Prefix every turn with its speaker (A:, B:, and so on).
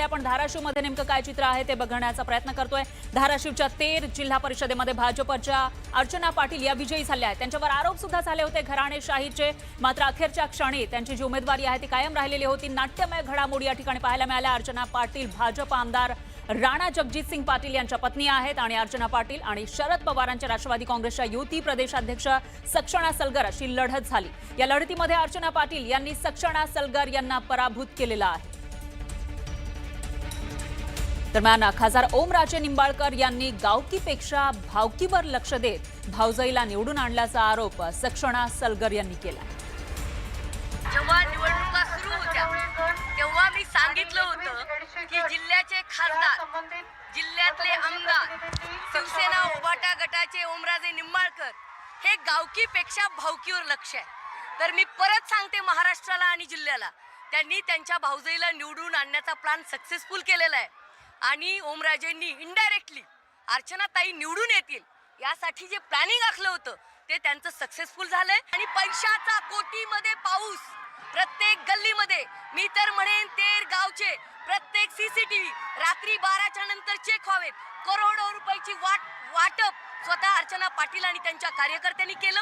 A: आपण धाराशिवमध्ये नेमकं काय चित्र आहे ते बघण्याचा प्रयत्न करतोय। धाराशिवच्या तेर जिल्हा परिषदेमध्ये भाजपच्या अर्चना पाटील या विजयी झाल्या आहेत। त्यांच्यावर आरोप सुद्धा झाले होते घराणेशाहीचे, मात्र अखेरच्या क्षणी त्यांची जी उमेदवारी आहे ती कायम राहिलेली होती। नाट्यमय घडामोडी या ठिकाणी पाहायला मिळाल्या। अर्चना पाटील भाजप आमदार राणा जगजितसिंग पाटील यांच्या पत्नी आहेत आणि अर्चना पाटील आणि शरद पवारांच्या राष्ट्रवादी काँग्रेसच्या युती प्रदेशाध्यक्ष सक्षणा सलगर अशी लढत झाली। या लढतीमध्ये अर्चना पाटील यांनी सक्षणा सलगर यांना पराभूत केलेला आहे। दरम्यान खासदार ओमराजे निंबाळकर यांनी गावकीपेक्षा भावकीवर लक्ष देत भावजाईला निवडून आणल्याचा आरोप सक्षणा सलगर यांनी केला।
B: जेव्हा निवडणुका सुरू होत्या तेव्हा मी सांगितलं होतं की जिल्ह्याचे खासदार, जिल्ह्यातले आमदार, शिवसेना उभाटा गटाचे ओमराजे निंबाळकर हे गावकीपेक्षा भावकीवर लक्ष आहे। तर मी परत सांगते महाराष्ट्राला आणि जिल्ह्याला, त्यांनी त्यांच्या भावजाईला निवडून आणण्याचा प्लॅन सक्सेसफुल केलेला आहे आणि ओमराजेंनी इनडायरेक्टली अर्चनाताई निवडून येतील यासाठी जे प्लॅनिंग आखलं होतं ते त्यांचं सक्सेसफुल झालंय। आणि पैशाचा कोटीमध्ये पाऊस प्रत्येक गल्लीमध्ये, मी तर म्हणेन तेर गावचे प्रत्येक सीसीटीव्ही रात्री 12च्या नंतर चेक व्हावेत। करोडो रुपयाची वाटप स्वतः अर्चना पाटील आणि त्यांच्या कार्यकर्त्यांनी केलं।